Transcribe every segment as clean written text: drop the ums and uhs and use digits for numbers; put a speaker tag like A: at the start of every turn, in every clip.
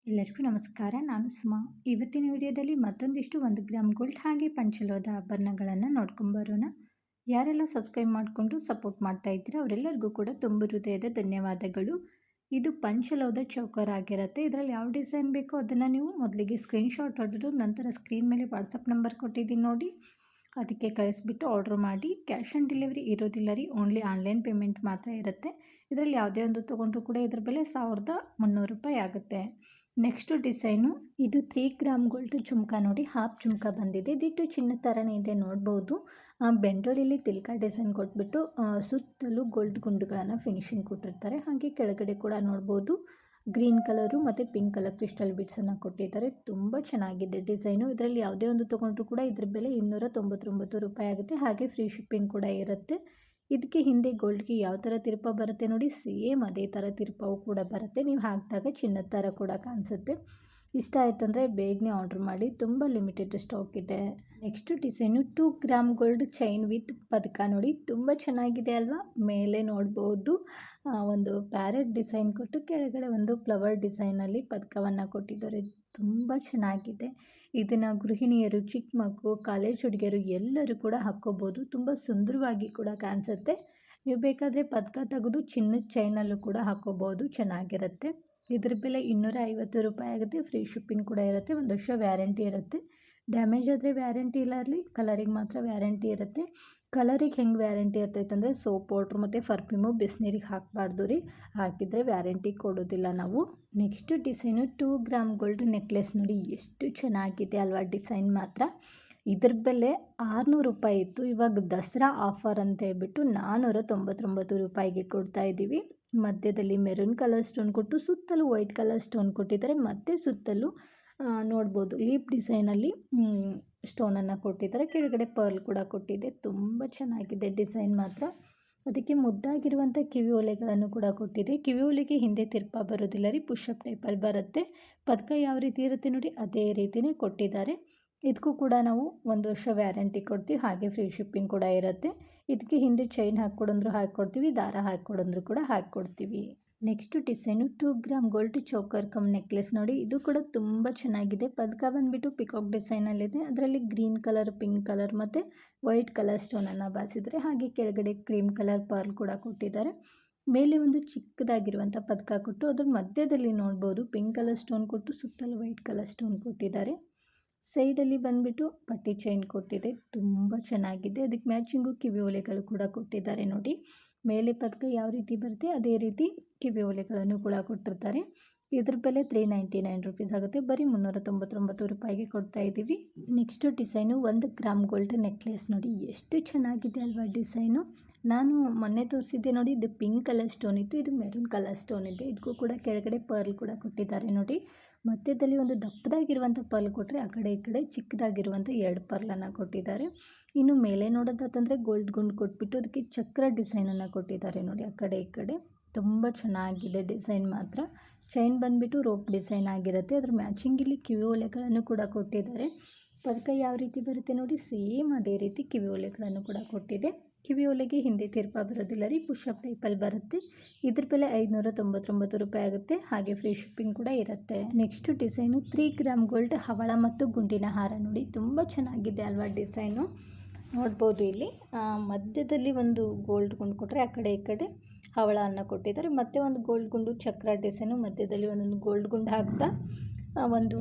A: ಎಲ್ಲರಿಗೂ ನಮಸ್ಕಾರ. ನಾನು ಸುಮಾ. ಇವತ್ತಿನ ವಿಡಿಯೋದಲ್ಲಿ ಮತ್ತೊಂದಿಷ್ಟು 1 ಗ್ರಾಮ್ ಗೋಲ್ಡ್ ಹಾಗೆ ಪಂಚಲೋಹದ ಆಭರಣಗಳನ್ನು ನೋಡ್ಕೊಂಬರೋಣ. ಯಾರೆಲ್ಲ ಸಬ್ಸ್ಕ್ರೈಬ್ ಮಾಡಿಕೊಂಡು ಸಪೋರ್ಟ್ ಮಾಡ್ತಾ ಇದ್ದೀರಾ ಅವರೆಲ್ಲರಿಗೂ ಕೂಡ ತುಂಬ ಹೃದಯದ ಧನ್ಯವಾದಗಳು. ಇದು ಪಂಚಲೋಹದ ಚೌಕರ್ ಆಗಿರುತ್ತೆ. ಇದರಲ್ಲಿ ಯಾವ ಡಿಸೈನ್ ಬೇಕೋ ಅದನ್ನು ನೀವು ಮೊದಲಿಗೆ ಸ್ಕ್ರೀನ್ಶಾಟ್ ಹೊಡೆದು ನಂತರ ಸ್ಕ್ರೀನ್ ಮೇಲೆ ವಾಟ್ಸಪ್ ನಂಬರ್ ಕೊಟ್ಟಿದ್ದೀನಿ ನೋಡಿ, ಅದಕ್ಕೆ ಕಳಿಸ್ಬಿಟ್ಟು ಆರ್ಡ್ರ್ ಮಾಡಿ. ಕ್ಯಾಶ್ ಆನ್ ಡೆಲಿವರಿ ಇರೋದಿಲ್ಲ ರೀ, ಓನ್ಲಿ ಆನ್ಲೈನ್ ಪೇಮೆಂಟ್ ಮಾತ್ರ ಇರುತ್ತೆ. ಇದರಲ್ಲಿ ಯಾವುದೇ ಒಂದು ತೊಗೊಂಡ್ರೂ ಕೂಡ ಇದರ ಬೆಲೆ 1300 ರೂಪಾಯಿ ಆಗುತ್ತೆ. ನೆಕ್ಸ್ಟು ಡಿಸೈನು, ಇದು 3 ಗ್ರಾಮ್ ಗೋಲ್ಡ್ ಜುಮ್ಕ ನೋಡಿ, ಹಾಫ್ ಜುಮ್ಕ ಬಂದಿದೆ. ಇದಿಟ್ಟು ಚಿನ್ನದ ಥರನೇ ಇದೆ ನೋಡ್ಬೋದು. ಬೆಂಡೋಳಿಲಿ ತಿಲ್ಕ ಡಿಸೈನ್ ಕೊಟ್ಬಿಟ್ಟು ಸುತ್ತಲೂ ಗೋಲ್ಡ್ ಗುಂಡುಗಳನ್ನು ಫಿನಿಶಿಂಗ್ ಕೊಟ್ಟಿರ್ತಾರೆ. ಹಾಗೆ ಕೆಳಗಡೆ ಕೂಡ ನೋಡ್ಬೋದು ಗ್ರೀನ್ ಕಲರು ಮತ್ತು ಪಿಂಕ್ ಕಲರ್ ಕ್ರಿಸ್ಟಲ್ ಬೀಡ್ಸನ್ನು ಕೊಟ್ಟಿದ್ದಾರೆ. ತುಂಬ ಚೆನ್ನಾಗಿದೆ ಡಿಸೈನು. ಇದರಲ್ಲಿ ಯಾವುದೇ ಒಂದು ತೊಗೊಂಡ್ರೂ ಕೂಡ ಇದ್ರ ಬೆಲೆ 299 ರೂಪಾಯಿ ಆಗುತ್ತೆ. ಹಾಗೆ ಫ್ರೀ ಶಿಪ್ಪಿಂಗ್ ಕೂಡ ಇರುತ್ತೆ. ಇದಕ್ಕೆ ಹಿಂದೆ ಗೋಲ್ಡ್ಗೆ ಯಾವ ಥರ ತಿರುಪ ಬರುತ್ತೆ ನೋಡಿ, ಸೇಮ್ ಅದೇ ಥರ ತಿರುಪವು ಕೂಡ ಬರುತ್ತೆ. ನೀವು ಹಾಕಿದಾಗ ಚಿನ್ನದ ಥರ ಕೂಡ ಕಾಣಿಸುತ್ತೆ. ಇಷ್ಟ ಆಯ್ತಂದರೆ ಬೇಗನೆ ಆರ್ಡ್ರ್ ಮಾಡಿ, ತುಂಬ ಲಿಮಿಟೆಡ್ ಸ್ಟಾಕ್ ಇದೆ. Next design 2 gram gold chain with ಪದಕ ನೋಡಿ, ತುಂಬ ಚೆನ್ನಾಗಿದೆ ಅಲ್ವಾ. ಮೇಲೆ ನೋಡ್ಬೋದು ಒಂದು ಪ್ಯಾರೆಟ್ ಡಿಸೈನ್ ಕೊಟ್ಟು ಕೆಳಗಡೆ ಒಂದು ಫ್ಲವರ್ ಡಿಸೈನಲ್ಲಿ ಪದಕವನ್ನು ಕೊಟ್ಟಿದ್ದಾರೆ. ತುಂಬ ಚೆನ್ನಾಗಿದೆ. ಇದನ್ನು ಗೃಹಿಣಿಯರು, ಚಿಕ್ಕ ಮಗು, ಕಾಲೇಜ್ ಹುಡುಗಿಯರು ಎಲ್ಲರೂ ಕೂಡ ಹಾಕ್ಕೋಬೋದು. ತುಂಬ ಸುಂದರವಾಗಿ ಕೂಡ ಕಾಣಿಸುತ್ತೆ. ನೀವು ಬೇಕಾದರೆ ಪದಕ ತೆಗೆದು ಚಿನ್ನದ ಚೈನಲ್ಲೂ ಕೂಡ ಹಾಕ್ಕೋಬೋದು, ಚೆನ್ನಾಗಿರುತ್ತೆ. ಇದ್ರ ಬೆಲೆ 250 ರೂಪಾಯಿ ಆಗುತ್ತೆ. ಫ್ರೀ ಶಿಪ್ಪಿಂಗ್ ಕೂಡ ಇರುತ್ತೆ. 1 ವರ್ಷ ವ್ಯಾರಂಟಿ ಇರುತ್ತೆ. ಡ್ಯಾಮೇಜ್ ಆದರೆ ವ್ಯಾರಂಟಿ ಇಲ್ಲ ಇರಲಿ, ಕಲರಿಗೆ ಮಾತ್ರ ವ್ಯಾರಂಟಿ ಇರುತ್ತೆ. ಕಲರಿಗೆ ಹೆಂಗೆ ವ್ಯಾರಂಟಿ ಇರ್ತೈತೆ ಅಂದರೆ ಸೋಪ್ ಪೌಡ್ರ್ ಮತ್ತು ಪರ್ಫ್ಯೂಮು ಬಿಸಿನೀರಿಗೆ ಹಾಕಬಾರ್ದು ರೀ, ಹಾಕಿದರೆ ವ್ಯಾರಂಟಿ ಕೊಡೋದಿಲ್ಲ ನಾವು. Next design 2 gram gold necklace ನೋಡಿ, ಎಷ್ಟು ಚೆನ್ನಾಗಿದೆ ಅಲ್ವಾ ಡಿಸೈನ್ ಮಾತ್ರ. ಇದ್ರ ಬೆಲೆ 600 ರೂಪಾಯಿ ಇತ್ತು. ಇವಾಗ ದಸರಾ ಆಫರ್ ಅಂತ ಹೇಳ್ಬಿಟ್ಟು 499 ರೂಪಾಯಿಗೆ ಕೊಡ್ತಾ ಇದ್ದೀವಿ. ಮಧ್ಯದಲ್ಲಿ ಮೆರೂನ್ ಕಲರ್ ಸ್ಟೋನ್ ಕೊಟ್ಟು ಸುತ್ತಲೂ ವೈಟ್ ಕಲರ್ ಸ್ಟೋನ್ ಕೊಟ್ಟಿದ್ದಾರೆ. ಮತ್ತು ಸುತ್ತಲೂ ನೋಡ್ಬೋದು ಲೀಪ್ ಡಿಸೈನಲ್ಲಿ ಸ್ಟೋನನ್ನು ಕೊಟ್ಟಿದ್ದಾರೆ. ಕೆಳಗಡೆ ಪರ್ಲ್ ಕೂಡ ಕೊಟ್ಟಿದೆ. ತುಂಬ ಚೆನ್ನಾಗಿದೆ ಡಿಸೈನ್ ಮಾತ್ರ. ಅದಕ್ಕೆ ಮುದ್ದಾಗಿರುವಂಥ ಕಿವಿ ಓಲೆಗಳನ್ನು ಕೂಡ ಕೊಟ್ಟಿದೆ. ಕಿವಿ ಓಲೆಗೆ ಹಿಂದೆ ತಿರ್ಪ ಬರೋದಿಲ್ಲ ರೀ, ಪುಷಪ್ ಟೈಪಲ್ಲಿ ಬರುತ್ತೆ. ಪದಕ ಯಾವ ರೀತಿ ಇರುತ್ತೆ ನೋಡಿ, ಅದೇ ರೀತಿಯೇ ಕೊಟ್ಟಿದ್ದಾರೆ. ಇದಕ್ಕೂ ಕೂಡ ನಾವು 1 ವರ್ಷ ವ್ಯಾರಂಟಿ ಕೊಡ್ತೀವಿ. ಹಾಗೆ ಫ್ರೀ ಶಿಪ್ಪಿಂಗ್ ಕೂಡ ಇರುತ್ತೆ. ಇದಕ್ಕೆ ಹಿಂದೆ ಚೈನ್ ಹಾಕ್ಕೊಡಂದ್ರು ಹಾಕ್ಕೊಡ್ತೀವಿ, ದಾರ ಹಾಕ್ಕೊಡಂದ್ರು ಕೂಡ ಹಾಕ್ಕೊಡ್ತೀವಿ. Next design 2 gram gold ಚೌಕರ್ come necklace ನೋಡಿ, ಇದು ಕೂಡ ತುಂಬ ಚೆನ್ನಾಗಿದೆ. ಪದಕ ಬಂದುಬಿಟ್ಟು ಪಿಕಾಕ್ ಡಿಸೈನಲ್ಲಿದೆ. ಅದರಲ್ಲಿ ಗ್ರೀನ್ ಕಲರ್, ಪಿಂಕ್ ಕಲರ್ ಮತ್ತು ವೈಟ್ ಕಲರ್ ಸ್ಟೋನನ್ನು ಬಾಸಿದರೆ. ಹಾಗೆ ಕೆಳಗಡೆ ಕ್ರೀಮ್ ಕಲರ್ ಪರ್ಲ್ ಕೂಡ ಕೊಟ್ಟಿದ್ದಾರೆ. ಮೇಲೆ ಒಂದು ಚಿಕ್ಕದಾಗಿರುವಂಥ ಪದಕ ಕೊಟ್ಟು ಅದ್ರ ಮಧ್ಯದಲ್ಲಿ ನೋಡ್ಬೋದು ಪಿಂಕ್ ಕಲರ್ ಸ್ಟೋನ್ ಕೊಟ್ಟು ಸುತ್ತಲೂ ವೈಟ್ ಕಲರ್ ಸ್ಟೋನ್ ಕೊಟ್ಟಿದ್ದಾರೆ. ಸೈಡಲ್ಲಿ ಬಂದುಬಿಟ್ಟು ಪಟ್ಟಿ ಚೈನ್ ಕೊಟ್ಟಿದೆ. ತುಂಬ ಚೆನ್ನಾಗಿದೆ. ಅದಕ್ಕೆ ಮ್ಯಾಚಿಂಗು ಕಿವಿ ಓಲೆಗಳು ಕೂಡ ಕೊಟ್ಟಿದ್ದಾರೆ ನೋಡಿ. ಮೇಲೆ ಪದಕ ಯಾವ ರೀತಿ ಬರುತ್ತೆ ಅದೇ ರೀತಿ ಕಿವಿ ಓಲೆಗಳನ್ನು ಕೂಡ ಕೊಟ್ಟಿರ್ತಾರೆ. ಇದ್ರ ಬೆಲೆ 399 ರೂಪೀಸ್ ಆಗುತ್ತೆ. ಬರೀ 399 ರೂಪಾಯಿಗೆ ಕೊಡ್ತಾ ಇದ್ದೀವಿ. Next design 1 gram gold necklace ನೋಡಿ, ಎಷ್ಟು ಚೆನ್ನಾಗಿದೆ ಅಲ್ವಾ ಡಿಸೈನು. ನಾನು ಮೊನ್ನೆ ತೋರಿಸಿದ್ದೆ ನೋಡಿ, ಇದು ಪಿಂಕ್ ಕಲರ್ ಸ್ಟೋನ್ ಇತ್ತು, ಇದು ಮೆರೂನ್ ಕಲರ್ ಸ್ಟೋನ್ ಇದೆ. ಇದಕ್ಕೂ ಕೂಡ ಕೆಳಗಡೆ ಪರ್ಲ್ ಕೂಡ ಕೊಟ್ಟಿದ್ದಾರೆ ನೋಡಿ. ಮಧ್ಯದಲ್ಲಿ ಒಂದು ದಪ್ಪದಾಗಿರುವಂಥ ಪರ್ಲ್ ಕೊಟ್ಟರೆ, ಆ ಕಡೆ ಈ ಕಡೆ ಚಿಕ್ಕದಾಗಿರುವಂಥ 2 ಪರ್ಲನ್ನು ಕೊಟ್ಟಿದ್ದಾರೆ. ಇನ್ನು ಮೇಲೆ ನೋಡೋದಾತಂದರೆ ಗೋಲ್ಡ್ ಗುಂಡು ಕೊಟ್ಬಿಟ್ಟು ಅದಕ್ಕೆ ಚಕ್ರ ಡಿಸೈನನ್ನು ಕೊಟ್ಟಿದ್ದಾರೆ ನೋಡಿ, ಆ ಕಡೆ ಈ ಕಡೆ. ತುಂಬ ಚೆನ್ನಾಗಿದೆ ಡಿಸೈನ್ ಮಾತ್ರ. ಚೈನ್ ಬಂದುಬಿಟ್ಟು ರೋಪ್ ಡಿಸೈನ್ ಆಗಿರುತ್ತೆ. ಅದ್ರ ಮ್ಯಾಚಿಂಗ್ ಇಲ್ಲಿ ಕಿವಿ ಓಲೆಗಳನ್ನು ಕೂಡ ಕೊಟ್ಟಿದ್ದಾರೆ. ಪದಕ ಯಾವ ರೀತಿ ಬರುತ್ತೆ ನೋಡಿ, ಸೇಮ್ ಅದೇ ರೀತಿ ಕಿವಿ ಓಲೆಗಳನ್ನು ಕೂಡ ಕೊಟ್ಟಿದೆ. ಕಿವಿ ಓಲೆಗೆ ಹಿಂದೆ ತಿರ್ಪ ಬರೋದಿಲ್ಲ ರೀ, ಪುಷಪ್ ಟೈಪಲ್ಲಿ ಬರುತ್ತೆ. ಇದ್ರ ಬೆಲೆ 599 ರೂಪಾಯಿ ಆಗುತ್ತೆ. ಹಾಗೆ ಫ್ರೀ ಶಿಪ್ಪಿಂಗ್ ಕೂಡ ಇರುತ್ತೆ. ನೆಕ್ಸ್ಟ್ ಡಿಸೈನು 3 ಗ್ರಾಮ್ ಗೋಲ್ಡ್ ಹವಳ ಮತ್ತು ಗುಂಡಿನ ಹಾರ ನೋಡಿ, ತುಂಬ ಚೆನ್ನಾಗಿದೆ ಅಲ್ವಾ ಡಿಸೈನು. ನೋಡ್ಬೋದು ಇಲ್ಲಿ ಮಧ್ಯದಲ್ಲಿ ಒಂದು ಗೋಲ್ಡ್ ಗುಂಡು ಕೊಟ್ಟರೆ, ಆ ಕಡೆ ಈ ಕಡೆ ಹವಳವನ್ನು ಕೊಟ್ಟಿದ್ದಾರೆ. ಮತ್ತು ಒಂದು ಗೋಲ್ಡ್ ಗುಂಡು ಚಕ್ರ ಡಿಸೈನು, ಮಧ್ಯದಲ್ಲಿ ಒಂದೊಂದು ಗೋಲ್ಡ್ ಗುಂಡು ಹಾಕ್ತಾ ಒಂದು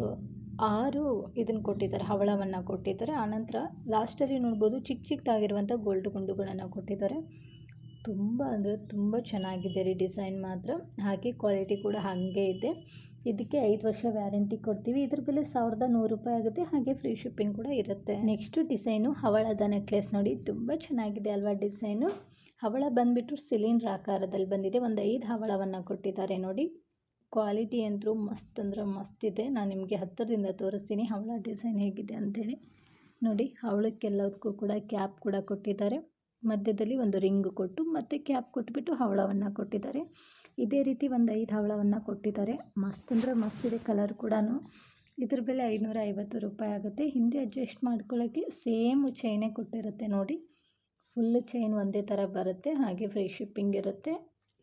A: 6 ಇದನ್ನು ಕೊಟ್ಟಿದ್ದಾರೆ, ಹವಳವನ್ನು ಕೊಟ್ಟಿದ್ದಾರೆ. ಆನಂತರ ಲಾಸ್ಟಲ್ಲಿ ನೋಡ್ಬೋದು ಚಿಕ್ಕ ಚಿಕ್ಕದಾಗಿರುವಂಥ ಗೋಲ್ಡ್ ಗುಂಡುಗಳನ್ನು ಕೊಟ್ಟಿದ್ದಾರೆ. ತುಂಬ ಅಂದರೆ ತುಂಬ ಚೆನ್ನಾಗಿದೆ ರೀ ಡಿಸೈನ್ ಮಾತ್ರ. ಹಾಗೆ ಕ್ವಾಲಿಟಿ ಕೂಡ ಹಾಗೆ ಇದೆ. ಇದಕ್ಕೆ 5 ವರ್ಷ ವ್ಯಾರಂಟಿ ಕೊಡ್ತೀವಿ. ಇದ್ರ ಬೆಲೆ 1100 ರೂಪಾಯಿ ಆಗುತ್ತೆ. ಹಾಗೆ ಫ್ರೀ ಶಿಪ್ಪಿಂಗ್ ಕೂಡ ಇರುತ್ತೆ. ನೆಕ್ಸ್ಟ್ ಡಿಸೈನು ಹವಳದ ನೆಕ್ಲೆಸ್ ನೋಡಿ, ತುಂಬ ಚೆನ್ನಾಗಿದೆ ಅಲ್ವಾ ಡಿಸೈನು. ಹವಳ ಬಂದುಬಿಟ್ಟು ಸಿಲಿಂಡ್ರ್ ಆಕಾರದಲ್ಲಿ ಬಂದಿದೆ. ಒಂದು 5 ಹವಳವನ್ನು ಕೊಟ್ಟಿದ್ದಾರೆ ನೋಡಿ. ಕ್ವಾಲಿಟಿ ಅಂತೂ ಮಸ್ತ್ ಅಂದರೆ ಮಸ್ತ್ ಇದೆ. ನಾನು ನಿಮಗೆ ಹತ್ತಿರದಿಂದ ತೋರಿಸ್ತೀನಿ ಹವಳ ಡಿಸೈನ್ ಹೇಗಿದೆ ಅಂಥೇಳಿ. ನೋಡಿ, ಹವಳಕ್ಕೆಲ್ಲದಕ್ಕೂ ಕೂಡ ಕ್ಯಾಪ್ ಕೂಡ ಕೊಟ್ಟಿದ್ದಾರೆ. ಮಧ್ಯದಲ್ಲಿ ಒಂದು ರಿಂಗ್ ಕೊಟ್ಟು ಮತ್ತು ಕ್ಯಾಪ್ ಕೊಟ್ಬಿಟ್ಟು ಹವಳವನ್ನು ಕೊಟ್ಟಿದ್ದಾರೆ. ಇದೇ ರೀತಿ ಒಂದು 5 ಹವಳವನ್ನು ಕೊಟ್ಟಿದ್ದಾರೆ. ಮಸ್ತ್ ಅಂದರೆ ಮಸ್ತ್ ಇದೆ ಕಲರ್ ಕೂಡ. ಇದ್ರ ಬೆಲೆ 550 ರೂಪಾಯಿ ಆಗುತ್ತೆ. ಹಿಂದೆ ಅಡ್ಜಸ್ಟ್ ಮಾಡ್ಕೊಳ್ಳೋಕ್ಕೆ ಸೇಮ್ ಚೈನೇ ಕೊಟ್ಟಿರುತ್ತೆ ನೋಡಿ. ಫುಲ್ ಚೈನ್ ಒಂದೇ ಥರ ಬರುತ್ತೆ. ಹಾಗೆ ಫ್ರೀ ಶಿಪ್ಪಿಂಗ್ ಇರುತ್ತೆ.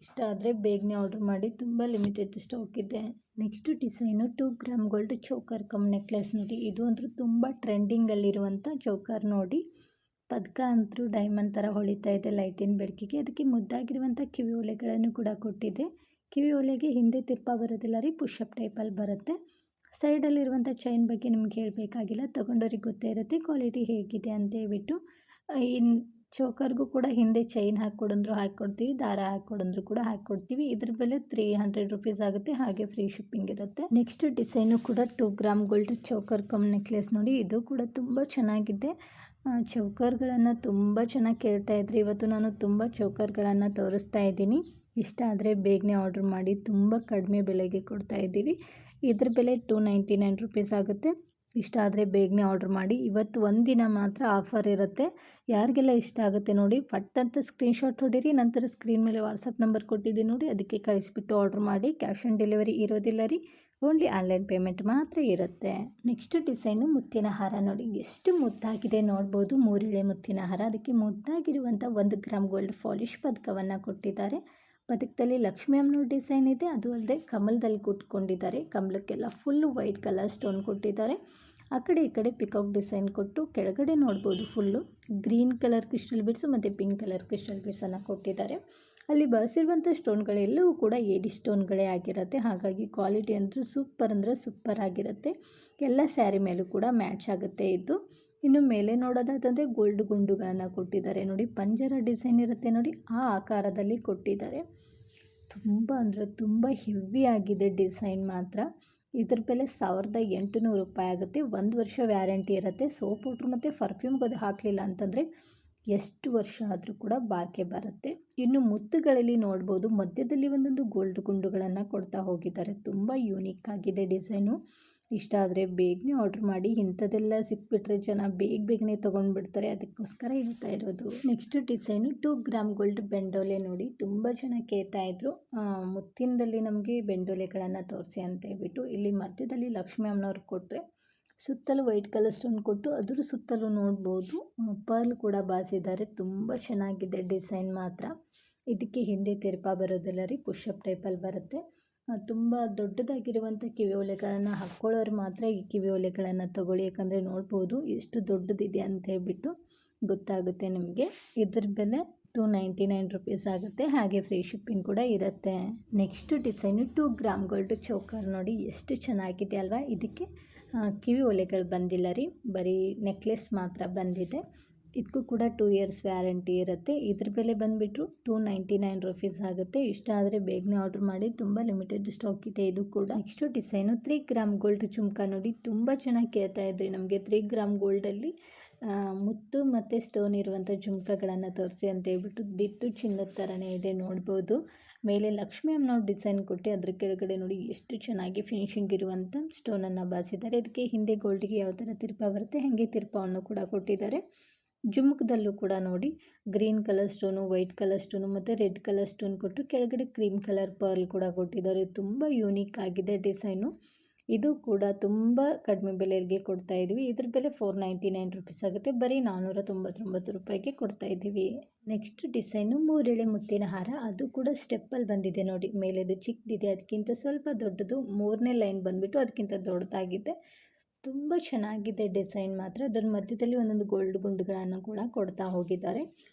A: ಇಷ್ಟ ಆದರೆ ಬೇಗನೆ ಆರ್ಡ್ರ್ ಮಾಡಿ, ತುಂಬ ಲಿಮಿಟೆಡ್ ಸ್ಟಾಕ್ ಇದೆ. Next design 2 gram gold choker come necklace ನೋಡಿ. ಇದು ಅಂತೂ ತುಂಬ ಟ್ರೆಂಡಿಂಗಲ್ಲಿರುವಂಥ ಚೋಕರ್ ನೋಡಿ. ಪದಕ ಅಂತೂ ಡೈಮಂಡ್ ಥರ ಹೊಳಿತಾ ಇದೆ ಲೈಟಿನ ಬೆಳಕಿಗೆ. ಅದಕ್ಕೆ ಮುದ್ದಾಗಿರುವಂಥ ಕಿವಿ ಓಲೆಗಳನ್ನು ಕೂಡ ಕೊಟ್ಟಿದೆ. ಕಿವಿ ಓಲೆಗೆ ಹಿಂದೆ ತಿರ್ಪ ಬರೋದಿಲ್ಲ ರೀ, ಪುಷಪ್ ಟೈಪಲ್ಲಿ ಬರುತ್ತೆ. ಸೈಡಲ್ಲಿರುವಂಥ ಚೈನ್ ಬಗ್ಗೆ ನಿಮ್ಗೆ ಹೇಳಬೇಕಾಗಿಲ್ಲ, ತೊಗೊಂಡವ್ರಿಗೆ ಗೊತ್ತೇ ಇರುತ್ತೆ ಕ್ವಾಲಿಟಿ ಹೇಗಿದೆ ಅಂತ ಹೇಳ್ಬಿಟ್ಟು. ಇನ್ನು ಚೋಕರ್ಗೂ ಕೂಡ ಹಿಂದೆ ಚೈನ್ ಹಾಕ್ಕೊಡಂದ್ರು ಹಾಕ್ಕೊಡ್ತೀವಿ, ದಾರ ಹಾಕ್ಕೊಡಂದ್ರು ಕೂಡ ಹಾಕ್ಕೊಡ್ತೀವಿ. ಇದ್ರ ಬೆಲೆ 300 ರುಪೀಸ್ ಆಗುತ್ತೆ, ಹಾಗೆ ಫ್ರೀ ಶಿಪ್ಪಿಂಗ್ ಇರುತ್ತೆ. ನೆಕ್ಸ್ಟ್ ಡಿಸೈನು ಕೂಡ 2 gram gold choker come necklace ನೋಡಿ. ಇದು ಕೂಡ ತುಂಬ ಚೆನ್ನಾಗಿದೆ. ಚೌಕರ್ಗಳನ್ನು ತುಂಬ ಚೆನ್ನಾಗಿ ಕೇಳ್ತಾ ಇದ್ರಿ. ಇವತ್ತು ನಾನು ತುಂಬ ಚೌಕರ್ಗಳನ್ನು ತೋರಿಸ್ತಾ ಇದ್ದೀನಿ. ಇಷ್ಟ ಆದರೆ ಬೇಗನೆ ಆರ್ಡ್ರ್ ಮಾಡಿ, ತುಂಬ ಕಡಿಮೆ ಬೆಲೆಗೆ ಕೊಡ್ತಾ ಇದ್ದೀವಿ. ಇದ್ರ ಬೆಲೆ 299 ರುಪೀಸ್ ಆಗುತ್ತೆ. ಇಷ್ಟ ಆದರೆ ಬೇಗನೆ ಆರ್ಡ್ರ್ ಮಾಡಿ. ಇವತ್ತು ಒಂದಿನ ಮಾತ್ರ ಆಫರ್ ಇರುತ್ತೆ. ಯಾರಿಗೆಲ್ಲ ಇಷ್ಟ ಆಗುತ್ತೆ ನೋಡಿ, ಪಟ್ ಅಂತ ಸ್ಕ್ರೀನ್ಶಾಟ್ ಹೊಡೀರಿ. ನಂತರ ಸ್ಕ್ರೀನ್ ಮೇಲೆ ವಾಟ್ಸಪ್ ನಂಬರ್ ಕೊಟ್ಟಿದ್ದೀನಿ ನೋಡಿ, ಅದಕ್ಕೆ ಕಳಿಸ್ಬಿಟ್ಟು ಆರ್ಡ್ರ್ ಮಾಡಿ. ಕ್ಯಾಶ್ ಆನ್ ಡೆಲಿವರಿ ಇರೋದಿಲ್ಲ ರೀ, ಓನ್ಲಿ ಆನ್ಲೈನ್ ಪೇಮೆಂಟ್ ಮಾತ್ರ ಇರುತ್ತೆ. ನೆಕ್ಸ್ಟ್ ಡಿಸೈನು ಮುತ್ತಿನ ಹಾರ ನೋಡಿ. ಎಷ್ಟು ಮುದ್ದಾಗಿದೆ ನೋಡ್ಬೋದು. 3 ಎಳೆ ಮುತ್ತಿನ ಹಾರ, ಅದಕ್ಕೆ ಮುದ್ದಾಗಿರುವಂಥ 1 ಗ್ರಾಮ್ ಗೋಲ್ಡ್ ಪಾಲಿಶ್ ಪದಕವನ್ನು ಕೊಟ್ಟಿದ್ದಾರೆ. ಪದಕದಲ್ಲಿ ಲಕ್ಷ್ಮೀ ಅಮ್ಮನವ್ರ ಡಿಸೈನ್ ಇದೆ, ಅದು ಅಲ್ಲದೆ ಕಮಲದಲ್ಲಿ ಕುಟ್ಕೊಂಡಿದ್ದಾರೆ. ಕಮಲಕ್ಕೆಲ್ಲ ಫುಲ್ಲು ವೈಟ್ ಕಲರ್ ಸ್ಟೋನ್ ಕೊಟ್ಟಿದ್ದಾರೆ. ಆ ಕಡೆ ಈ ಕಡೆ ಪಿಕಾಕ್ ಡಿಸೈನ್ ಕೊಟ್ಟು, ಕೆಳಗಡೆ ನೋಡ್ಬೋದು full green colour crystal beads ಮತ್ತು ಪಿಂಕ್ ಕಲರ್ ಕ್ರಿಸ್ಟಲ್ ಬೀಡ್ಸನ್ನು ಕೊಟ್ಟಿದ್ದಾರೆ. ಅಲ್ಲಿ ಬಳಸಿರುವಂಥ ಸ್ಟೋನ್ಗಳೆಲ್ಲವೂ ಕೂಡ ಏಡಿ ಸ್ಟೋನ್ಗಳೇ ಆಗಿರುತ್ತೆ. ಹಾಗಾಗಿ ಕ್ವಾಲಿಟಿ ಅಂತೂ ಸೂಪರ್ ಅಂದರೆ ಸೂಪರ್ ಆಗಿರುತ್ತೆ. ಎಲ್ಲ ಸ್ಯಾರಿ ಮೇಲೂ ಕೂಡ ಮ್ಯಾಚ್ ಆಗುತ್ತೆ ಇದು. ಇನ್ನು ಮೇಲೆ ನೋಡೋದಾದಂದರೆ ಗೋಲ್ಡ್ ಗುಂಡುಗಳನ್ನು ಕೊಟ್ಟಿದ್ದಾರೆ ನೋಡಿ. ಪಂಜರ ಡಿಸೈನ್ ಇರುತ್ತೆ ನೋಡಿ, ಆ ಆಕಾರದಲ್ಲಿ ಕೊಟ್ಟಿದ್ದಾರೆ. ತುಂಬ ಅಂದರೆ ತುಂಬ ಹೆವಿ ಆಗಿದೆ ಡಿಸೈನ್ ಮಾತ್ರ. ಇದ್ರ ಬೆಲೆ 1800 ರೂಪಾಯಿ ಆಗುತ್ತೆ. 1 ವರ್ಷ ವ್ಯಾರಂಟಿ ಇರುತ್ತೆ. ಸೋಪ್ ಪೌಡ್ರ್ ಮತ್ತು ಪರ್ಫ್ಯೂಮ್ಗೆ ಅದು ಹಾಕಲಿಲ್ಲ ಅಂತಂದರೆ ಎಷ್ಟು ವರ್ಷ ಆದರೂ ಕೂಡ ಬಾಳಿಕೆ ಬರುತ್ತೆ. ಇನ್ನು ಮುತ್ತುಗಳಲ್ಲಿ ನೋಡ್ಬೋದು, ಮಧ್ಯದಲ್ಲಿ ಒಂದೊಂದು ಗೋಲ್ಡ್ ಗುಂಡುಗಳನ್ನು ಕೊಡ್ತಾ ಹೋಗಿದ್ದಾರೆ. ತುಂಬ ಯೂನಿಕ್ ಆಗಿದೆ ಡಿಸೈನು. ಇಷ್ಟ ಆದರೆ ಬೇಗನೆ ಆರ್ಡ್ರ್ ಮಾಡಿ. ಇಂಥದ್ದೆಲ್ಲ ಸಿಕ್ಬಿಟ್ರೆ ಜನ ಬೇಗನೆ ತೊಗೊಂಡ್ಬಿಡ್ತಾರೆ, ಅದಕ್ಕೋಸ್ಕರ ಹೇಳ್ತಾ ಇರೋದು. ನೆಕ್ಸ್ಟ್ ಡಿಸೈನು 2 ಗ್ರಾಮ್ ಗೋಲ್ಡ್ ಬೆಂಡೋಲೆ ನೋಡಿ. ತುಂಬ ಜನ ಕೇಳ್ತಾಯಿದ್ರು ಮುತ್ತಿನದಲ್ಲಿ ನಮಗೆ ಬೆಂಡೋಲೆಗಳನ್ನು ತೋರಿಸಿ ಅಂತ ಹೇಳ್ಬಿಟ್ಟು. ಇಲ್ಲಿ ಮಧ್ಯದಲ್ಲಿ ಲಕ್ಷ್ಮೀ ಅಮ್ಮನವ್ರು ಕೊಟ್ಟರೆ, ಸುತ್ತಲೂ ವೈಟ್ ಕಲರ್ ಸ್ಟೋನ್ ಕೊಟ್ಟು ಅದ್ರ ಸುತ್ತಲೂ ನೋಡ್ಬೋದು ಪರ್ಲ್ ಕೂಡ ಬಾಸಿದ್ದಾರೆ. ತುಂಬ ಚೆನ್ನಾಗಿದೆ ಡಿಸೈನ್ ಮಾತ್ರ. ಇದಕ್ಕೆ ಹಿಂದೆ ತಿರುಪ ಬರೋದಿಲ್ಲ ರೀ, ಪುಷಪ್ ಟೈಪಲ್ಲಿ ಬರುತ್ತೆ. ತುಂಬ ದೊಡ್ಡದಾಗಿರುವಂಥ ಕಿವಿ ಓಲೆಗಳನ್ನು ಹಾಕ್ಕೊಳ್ಳೋರು ಮಾತ್ರ ಈ ಕಿವಿ ಓಲೆಗಳನ್ನು ತಗೊಳ್ಳಿ. ಯಾಕಂದರೆ ನೋಡ್ಬೋದು ಎಷ್ಟು ದೊಡ್ಡದಿದೆ ಅಂತ ಹೇಳ್ಬಿಟ್ಟು ಗೊತ್ತಾಗುತ್ತೆ ನಿಮಗೆ. ಇದ್ರ ಬೆಲೆ 299 ರುಪೀಸ್ ಆಗುತ್ತೆ, ಹಾಗೆ ಫ್ರೀ ಶಿಪ್ಪಿಂಗ್ ಕೂಡ ಇರುತ್ತೆ. Next design 2 gram gold choker ನೋಡಿ. ಎಷ್ಟು ಚೆನ್ನಾಗಿದೆ ಅಲ್ವಾ. ಇದಕ್ಕೆ ಕಿವಿ ಓಲೆಗಳು ಬಂದಿಲ್ಲ ರೀ, ಬರೀ ನೆಕ್ಲೆಸ್ ಮಾತ್ರ ಬಂದಿದೆ. ಇದಕ್ಕೂ ಕೂಡ 2 ಇಯರ್ಸ್ ವ್ಯಾರಂಟಿ ಇರುತ್ತೆ. ಇದ್ರ ಬೆಲೆ ಬಂದುಬಿಟ್ಟು 299 ರುಪೀಸ್ ಆಗುತ್ತೆ. ಇಷ್ಟ ಆದರೆ ಬೇಗನೆ ಆರ್ಡ್ರ್ ಮಾಡಿ, ತುಂಬ ಲಿಮಿಟೆಡ್ ಸ್ಟಾಕ್ ಇದೆ ಇದು ಕೂಡ. Next design 3 gram gold jhumka ನೋಡಿ. ತುಂಬ ಚೆನ್ನಾಗಿ ಕೇಳ್ತಾ ಇದ್ರಿ ನಮಗೆ 3 ಗ್ರಾಮ್ ಗೋಲ್ಡಲ್ಲಿ ಮುತ್ತು ಮತ್ತು ಸ್ಟೋನ್ ಇರುವಂಥ ಜುಮ್ಕಗಳನ್ನು ತೋರಿಸಿ ಅಂತ ಹೇಳ್ಬಿಟ್ಟು. ದಿಟ್ಟು ಚಿನ್ನದ ಥರನೇ ಇದೆ ನೋಡ್ಬೋದು. ಮೇಲೆ ಲಕ್ಷ್ಮೀ ಅಮ್ಮನವ್ರ ಡಿಸೈನ್ ಕೊಟ್ಟು ಅದ್ರ ಕೆಳಗಡೆ ನೋಡಿ ಎಷ್ಟು ಚೆನ್ನಾಗಿ ಫಿನಿಶಿಂಗ್ ಇರುವಂಥ ಸ್ಟೋನನ್ನು ಬಾಸಿದ್ದಾರೆ. ಇದಕ್ಕೆ ಹಿಂದೆ ಗೋಲ್ಡಿಗೆ ಯಾವ ಥರ ತಿರ್ಪ ಬರುತ್ತೆ ಹಾಗೆ ತಿರ್ಪವನ್ನು ಕೂಡ ಕೊಟ್ಟಿದ್ದಾರೆ. ಜುಮ್ಕದಲ್ಲೂ ಕೂಡ ನೋಡಿ green colour stone, white colour stone ಮತ್ತು ರೆಡ್ ಕಲರ್ ಸ್ಟೋನ್ ಕೊಟ್ಟು ಕೆಳಗಡೆ ಕ್ರೀಮ್ ಕಲರ್ ಪರ್ಲ್ ಕೂಡ ಕೊಟ್ಟಿದ್ದಾರೆ. ತುಂಬ ಯೂನಿಕ್ ಆಗಿದೆ ಡಿಸೈನು. ಇದು ಕೂಡ ತುಂಬ ಕಡಿಮೆ ಬೆಲೆಗೆ ಕೊಡ್ತಾ ಇದ್ದೀವಿ. ಇದ್ರ ಬೆಲೆ 499 ರುಪೀಸ್ ಆಗುತ್ತೆ. ಬರೀ 499 ರೂಪಾಯಿಗೆ ಕೊಡ್ತಾ ಇದ್ದೀವಿ. ನೆಕ್ಸ್ಟ್ ಡಿಸೈನು 3 ಎಳೆ ಮುತ್ತಿನ ಹಾರ. ಅದು ಕೂಡ ಸ್ಟೆಪ್ಪಲ್ಲಿ ಬಂದಿದೆ ನೋಡಿ. ಮೇಲೆದು ಚಿಕ್ಕದಿದೆ, ಅದಕ್ಕಿಂತ ಸ್ವಲ್ಪ ದೊಡ್ಡದು. 3ನೇ ಲೈನ್ ಬಂದುಬಿಟ್ಟು ಅದಕ್ಕಿಂತ ದೊಡ್ಡದಾಗಿದೆ. ತುಂಬ ಚೆನ್ನಾಗಿದೆ ಡಿಸೈನ್ ಮಾತ್ರ. ಅದರ ಮಧ್ಯದಲ್ಲಿ ಒಂದೊಂದು ಗೋಲ್ಡ್ ಗುಂಡುಗಳನ್ನು ಕೂಡ ಕೊಡ್ತಾ ಹೋಗಿದ್ದಾರೆ.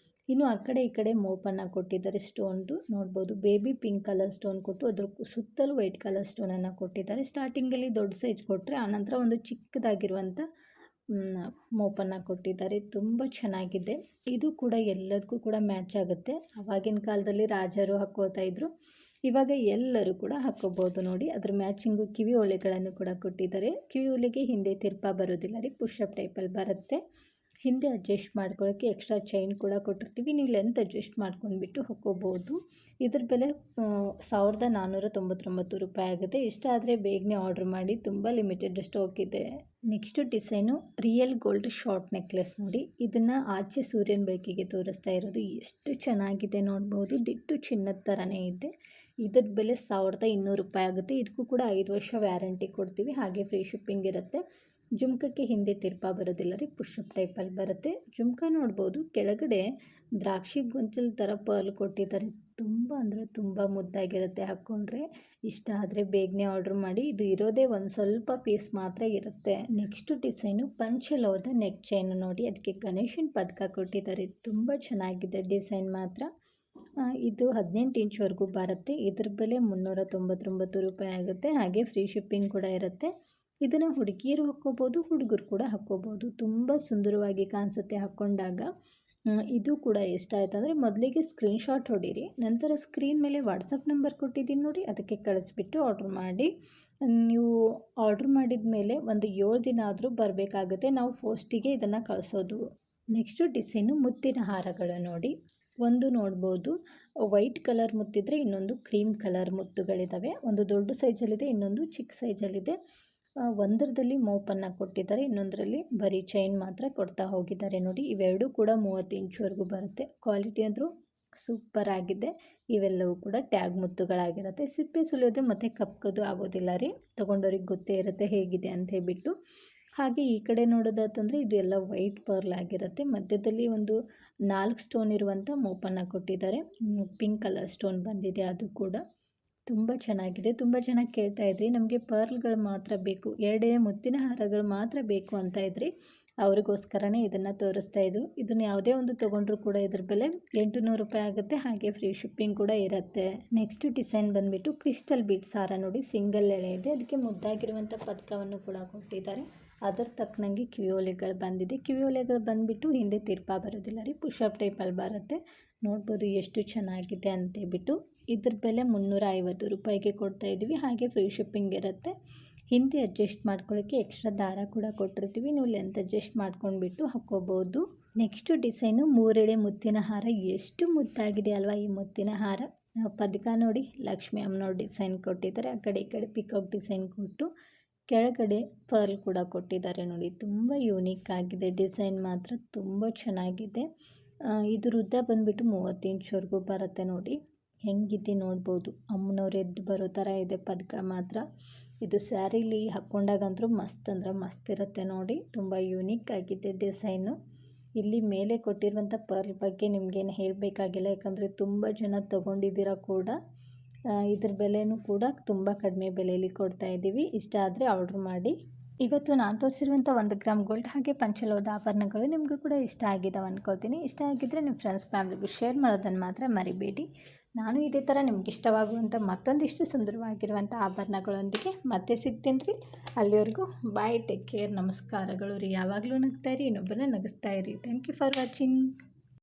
A: ಇನ್ನು ಆ ಕಡೆ ಈ ಕಡೆ ಮೋಪನ್ನು ಕೊಟ್ಟಿದ್ದಾರೆ. ಸ್ಟೋನ್ದು ನೋಡ್ಬೋದು, ಬೇಬಿ ಪಿಂಕ್ ಕಲರ್ ಸ್ಟೋನ್ ಕೊಟ್ಟು ಅದ್ರ ಸುತ್ತಲೂ ವೈಟ್ ಕಲರ್ ಸ್ಟೋನನ್ನು ಕೊಟ್ಟಿದ್ದಾರೆ. ಸ್ಟಾರ್ಟಿಂಗಲ್ಲಿ ದೊಡ್ಡ ಸೈಜ್ ಕೊಟ್ಟರೆ, ಆನಂತರ ಒಂದು ಚಿಕ್ಕದಾಗಿರುವಂಥ ಮೋಪನ್ನು ಕೊಟ್ಟಿದ್ದಾರೆ. ತುಂಬ ಚೆನ್ನಾಗಿದೆ. ಇದು ಕೂಡ ಎಲ್ಲದಕ್ಕೂ ಕೂಡ ಮ್ಯಾಚ್ ಆಗುತ್ತೆ. ಆವಾಗಿನ ಕಾಲದಲ್ಲಿ ರಾಜರು ಹಾಕ್ಕೋತಾ ಇದ್ರು, ಇವಾಗ ಎಲ್ಲರೂ ಕೂಡ ಹಾಕ್ಕೋಬೋದು ನೋಡಿ. ಅದ್ರ ಮ್ಯಾಚಿಂಗು ಕಿವಿ ಓಲೆಗಳನ್ನು ಕೂಡ ಕೊಟ್ಟಿದ್ದಾರೆ. ಕಿವಿ ಓಲೆಗೆ ಹಿಂದೆ ತಿರ್ಪ ಬರೋದಿಲ್ಲ ರೀ, ಪುಷಪ್ ಟೈಪಲ್ಲಿ ಬರುತ್ತೆ. ಹಿಂದೆ ಅಡ್ಜಸ್ಟ್ ಮಾಡ್ಕೊಳ್ಳೋಕ್ಕೆ ಎಕ್ಸ್ಟ್ರಾ ಚೈನ್ ಕೂಡ ಕೊಟ್ಟಿರ್ತೀವಿ. ನೀವು ಲೆಂತ್ ಅಡ್ಜಸ್ಟ್ ಮಾಡ್ಕೊಂಡ್ಬಿಟ್ಟು ಹಾಕ್ಕೋಬೋದು. ಇದ್ರ ಬೆಲೆ 1499 ರೂಪಾಯಿ ಆಗುತ್ತೆ. ಇಷ್ಟ ಆದರೆ ಬೇಗನೆ ಆರ್ಡ್ರ್ ಮಾಡಿ, ತುಂಬ ಲಿಮಿಟೆಡ್ ಸ್ಟಾಕ್ ಇದೆ. Next design real gold short necklace ನೋಡಿ. ಇದನ್ನು ಆಚೆ ಸೂರ್ಯನ ಬೆಳಕಿಗೆ ತೋರಿಸ್ತಾ ಇರೋದು. ಎಷ್ಟು ಚೆನ್ನಾಗಿದೆ ನೋಡ್ಬೋದು. ದಿಟ್ಟು ಚಿನ್ನದ ಥರನೇ ಇದೆ. ಇದ್ರ ಬೆಲೆ 1200 ರೂಪಾಯಿ ಆಗುತ್ತೆ. ಇದಕ್ಕೂ ಕೂಡ 5 ವರ್ಷ ವ್ಯಾರಂಟಿ ಕೊಡ್ತೀವಿ, ಹಾಗೆ ಫ್ರೀ ಶಿಪ್ಪಿಂಗ್ ಇರುತ್ತೆ. ಜುಮ್ಕಕ್ಕೆ ಹಿಂದೆ ತಿರ್ಪಾ ಬರೋದಿಲ್ಲ ರೀ, ಪುಷಪ್ ಟೈಪಲ್ಲಿ ಬರುತ್ತೆ. ಜುಮ್ಕ ನೋಡ್ಬೋದು, ಕೆಳಗಡೆ ದ್ರಾಕ್ಷಿ ಗೊಂಚಲು ಥರ ಪರ್ಲ್ ಕೊಟ್ಟಿದ್ದಾರೆ. ತುಂಬ ಅಂದರೆ ತುಂಬ ಮುದ್ದಾಗಿರುತ್ತೆ. ಹಾಕ್ಕೊಂಡ್ರೆ ಇಷ್ಟ ಆದರೆ ಬೇಗನೆ ಆರ್ಡ್ರ್ ಮಾಡಿ. ಇದು ಇರೋದೇ ಒಂದು ಸ್ವಲ್ಪ ಪೀಸ್ ಮಾತ್ರ ಇರುತ್ತೆ. ನೆಕ್ಸ್ಟು ಡಿಸೈನು ಪಂಚಲೋದ ನೆಕ್ ಚೈನು ನೋಡಿ, ಅದಕ್ಕೆ ಗಣೇಶನ ಪದಕ ಕೊಟ್ಟಿದ್ದಾರೆ. ತುಂಬ ಚೆನ್ನಾಗಿದೆ ಡಿಸೈನ್ ಮಾತ್ರ. ಇದು 18 ಇಂಚ್ವರೆಗೂ ಬರುತ್ತೆ. ಇದ್ರ ಬೆಲೆ 399 ರೂಪಾಯಿ ಆಗುತ್ತೆ. ಹಾಗೆ ಫ್ರೀ ಶಿಪ್ಪಿಂಗ್ ಕೂಡ ಇರುತ್ತೆ. ಇದನ್ನು ಹುಡುಗಿಯರು ಹಾಕ್ಕೋಬೋದು, ಹುಡುಗರು ಕೂಡ ಹಾಕ್ಕೋಬೋದು. ತುಂಬ ಸುಂದರವಾಗಿ ಕಾಣಿಸುತ್ತೆ ಹಾಕ್ಕೊಂಡಾಗ. ಇದು ಕೂಡ ಇಷ್ಟ ಆಯ್ತು ಅಂದರೆ ಮೊದಲಿಗೆ ಸ್ಕ್ರೀನ್ಶಾಟ್ ಹೊಡೀರಿ, ನಂತರ ಸ್ಕ್ರೀನ್ ಮೇಲೆ ವಾಟ್ಸಪ್ ನಂಬರ್ ಕೊಟ್ಟಿದ್ದೀನಿ ನೋಡಿ, ಅದಕ್ಕೆ ಕಳಿಸ್ಬಿಟ್ಟು ಆರ್ಡ್ರ್ ಮಾಡಿ. ನೀವು ಆರ್ಡ್ರ್ ಮಾಡಿದ ಮೇಲೆ ಒಂದು 7 ದಿನ ಆದರೂ ಬರಬೇಕಾಗುತ್ತೆ. ನಾವು ಪೋಸ್ಟಿಗೆ ಇದನ್ನು ಕಳಿಸೋದು. ನೆಕ್ಸ್ಟು ಡಿಸೈನು ಮುತ್ತಿನ ಹಾರಗಳು ನೋಡಿ. ಒಂದು ನೋಡ್ಬೋದು ವೈಟ್ ಕಲರ್ ಮುತ್ತಿದ್ರೆ, ಇನ್ನೊಂದು ಕ್ರೀಮ್ ಕಲರ್ ಮುತ್ತುಗಳಿದ್ದಾವೆ. ಒಂದು ದೊಡ್ಡ ಸೈಜಲ್ಲಿದೆ, ಇನ್ನೊಂದು ಚಿಕ್ಕ ಸೈಜಲ್ಲಿದೆ. ಒಂದರದಲ್ಲಿ ಮೋಪನ್ನು ಕೊಟ್ಟಿದ್ದಾರೆ, ಇನ್ನೊಂದರಲ್ಲಿ ಬರೀ ಚೈನ್ ಮಾತ್ರ ಕೊಡ್ತಾ ಹೋಗಿದ್ದಾರೆ ನೋಡಿ. ಇವೆರಡೂ ಕೂಡ 30 ಇಂಚ್ವರೆಗೂ ಬರುತ್ತೆ. ಕ್ವಾಲಿಟಿ ಅಂದರೂ ಸೂಪರ್ ಆಗಿದೆ. ಇವೆಲ್ಲವೂ ಕೂಡ ಟ್ಯಾಗ್ ಮುತ್ತುಗಳಾಗಿರುತ್ತೆ. ಸಿಪ್ಪೆ ಸುಲಿಯೋದು ಮತ್ತು ಕಪ್ಕೋದು ಆಗೋದಿಲ್ಲ ರೀ, ತೊಗೊಂಡವ್ರಿಗೆ ಗೊತ್ತೇ ಇರುತ್ತೆ ಹೇಗಿದೆ ಅಂತ ಹೇಳ್ಬಿಟ್ಟು. ಹಾಗೆ ಈ ಕಡೆ ನೋಡೋದಾತಂದರೆ ಇದು ಎಲ್ಲ ವೈಟ್ ಪರ್ಲ್ ಆಗಿರುತ್ತೆ. ಮಧ್ಯದಲ್ಲಿ ಒಂದು 4 ಸ್ಟೋನ್ ಇರುವಂಥ ಮೋಪನ್ನು ಕೊಟ್ಟಿದ್ದಾರೆ. ಪಿಂಕ್ ಕಲರ್ ಸ್ಟೋನ್ ಬಂದಿದೆ, ಅದು ಕೂಡ ತುಂಬ ಚೆನ್ನಾಗಿದೆ. ತುಂಬ ಚೆನ್ನಾಗಿ ಕೇಳ್ತಾ ಇದ್ರಿ, ನಮಗೆ ಪರ್ಲ್ಗಳು ಮಾತ್ರ ಬೇಕು, 2 ಮುತ್ತಿನ ಹಾರಗಳು ಮಾತ್ರ ಬೇಕು ಅಂತ ಇದ್ರಿ. ಅವ್ರಿಗೋಸ್ಕರನೇ ಇದನ್ನು ತೋರಿಸ್ತಾ ಇದ್ದು. ಇದನ್ನು ಯಾವುದೇ ಒಂದು ತೊಗೊಂಡ್ರೂ ಕೂಡ ಇದ್ರ ಬೆಲೆ 800 ರೂಪಾಯಿ ಆಗುತ್ತೆ. ಹಾಗೆ ಫ್ರೀ ಶಿಪ್ಪಿಂಗ್ ಕೂಡ ಇರುತ್ತೆ. ನೆಕ್ಸ್ಟ್ ಡಿಸೈನ್ ಬಂದುಬಿಟ್ಟು ಕ್ರಿಸ್ಟಲ್ ಬೀಡ್ಸ್ ಹಾರ ನೋಡಿ, ಸಿಂಗಲ್ ಎಳೆ ಇದೆ. ಅದಕ್ಕೆ ಮುದ್ದಾಗಿರುವಂಥ ಪದಕವನ್ನು ಕೂಡ ಕೊಟ್ಟಿದ್ದಾರೆ. ಅದರ ತಕ್ಕನಂಗೆ ಕಿವಿಯೋಲೆಗಳು ಬಂದಿದೆ. ಕಿವಿಯೋಲೆಗಳು ಬಂದುಬಿಟ್ಟು ಹಿಂದೆ ತಿರ್ಪಾ ಬರೋದಿಲ್ಲ ರೀ, ಪುಷಪ್ ಟೈಪಲ್ಲಿ ಬರುತ್ತೆ. ನೋಡ್ಬೋದು ಎಷ್ಟು ಚೆನ್ನಾಗಿದೆ ಅಂತೇಳ್ಬಿಟ್ಟು. ಇದ್ರ ಬೆಲೆ 350 ರೂಪಾಯಿಗೆ ಕೊಡ್ತಾಯಿದ್ದೀವಿ. ಹಾಗೆ ಫ್ರೀ ಶಿಪ್ಪಿಂಗ್ ಇರುತ್ತೆ. ಹಿಂದೆ ಅಡ್ಜಸ್ಟ್ ಮಾಡ್ಕೊಳ್ಳೋಕ್ಕೆ ಎಕ್ಸ್ಟ್ರಾ ದಾರ ಕೂಡ ಕೊಟ್ಟಿರ್ತೀವಿ, ನೀವು ಲೆಂತ್ ಅಡ್ಜಸ್ಟ್ ಮಾಡ್ಕೊಂಡ್ಬಿಟ್ಟು ಹಾಕ್ಕೋಬೋದು. ನೆಕ್ಸ್ಟು ಡಿಸೈನು 3 ಎಳೆ ಮುತ್ತಿನ ಹಾರ. ಎಷ್ಟು ಮುದ್ದಾಗಿದೆ ಅಲ್ವಾ ಈ ಮುತ್ತಿನ ಹಾರ. ಪದಕ ನೋಡಿ, ಲಕ್ಷ್ಮಿ ಅಮ್ಮನವ್ರ ಡಿಸೈನ್ ಕೊಟ್ಟಿದ್ದಾರೆ. ಆ ಕಡೆ ಈ ಕಡೆ ಪಿಕಾಕ್ ಡಿಸೈನ್ ಕೊಟ್ಟು ಕೆಳಗಡೆ ಪರ್ಲ್ ಕೂಡ ಕೊಟ್ಟಿದ್ದಾರೆ ನೋಡಿ. ತುಂಬ ಯೂನಿಕ್ ಆಗಿದೆ ಡಿಸೈನ್ ಮಾತ್ರ, ತುಂಬ ಚೆನ್ನಾಗಿದೆ. ಇದ್ರ ಉದ್ದ ಬಂದುಬಿಟ್ಟು 30 ಇಂಚ್ವರೆಗೂ ಬರುತ್ತೆ ನೋಡಿ. ಹೆಂಗಿದೆ ನೋಡ್ಬೋದು, ಅಮ್ಮನವ್ರು ಎದ್ದು ಬರೋ ಥರ ಇದೆ ಪದಕ ಮಾತ್ರ. ಇದು ಸ್ಯಾರಿಲಿ ಹಾಕ್ಕೊಂಡಾಗಂತೂ ಮಸ್ತ್ ಅಂದ್ರೆ ಮಸ್ತ್ ಇರುತ್ತೆ ನೋಡಿ. ತುಂಬ ಯೂನಿಕ್ ಆಗಿದೆ ಡಿಸೈನು. ಇಲ್ಲಿ ಮೇಲೆ ಕೊಟ್ಟಿರುವಂಥ ಪರ್ಲ್ ಬಗ್ಗೆ ನಿಮಗೇನು ಹೇಳಬೇಕಾಗಿಲ್ಲ, ಯಾಕಂದರೆ ತುಂಬ ಜನ ತೊಗೊಂಡಿದ್ದೀರ ಕೂಡ. ಇದ್ರ ಬೆಲೆನೂ ಕೂಡ ತುಂಬ ಕಡಿಮೆ ಬೆಲೆಯಲ್ಲಿ ಕೊಡ್ತಾ ಇದ್ದೀವಿ. ಇಷ್ಟ ಆದರೆ ಆರ್ಡ್ರ್ ಮಾಡಿ. ಇವತ್ತು ನಾನು ತೋರಿಸಿರುವಂಥ 1 ಗ್ರಾಮ್ ಗೋಲ್ಡ್ ಹಾಗೆ ಪಂಚಲೋಹದ ಆಭರಣಗಳು ನಿಮಗೂ ಕೂಡ ಇಷ್ಟ ಆಗಿದ್ದಾವೆ ಅಂದ್ಕೊಳ್ತೀನಿ. ಇಷ್ಟ ಆಗಿದ್ದರೆ ನಿಮ್ಮ ಫ್ರೆಂಡ್ಸ್ ಫ್ಯಾಮಿಲಿಗೂ ಶೇರ್ ಮಾಡೋದನ್ನು ಮಾತ್ರ ಮರಿಬೇಡಿ. ನಾನು ಇದೇ ಥರ ನಿಮ್ಗೆ ಇಷ್ಟವಾಗುವಂಥ ಮತ್ತೊಂದಿಷ್ಟು ಸುಂದರವಾಗಿರುವಂಥ ಆಭರಣಗಳೊಂದಿಗೆ ಮತ್ತೆ ಸಿಗ್ತೀನಿ ರೀ. ಅಲ್ಲಿವರೆಗೂ ಬಾಯ್, ಟೇಕ್ ಕೇರ್, ನಮಸ್ಕಾರಗಳು ರೀ. ಯಾವಾಗಲೂ ನಗ್ತಾ ಇರಿ, ಇನ್ನೊಬ್ಬರನ್ನ ನಗಿಸ್ತಾ ಇರಿ. Thank you for watching.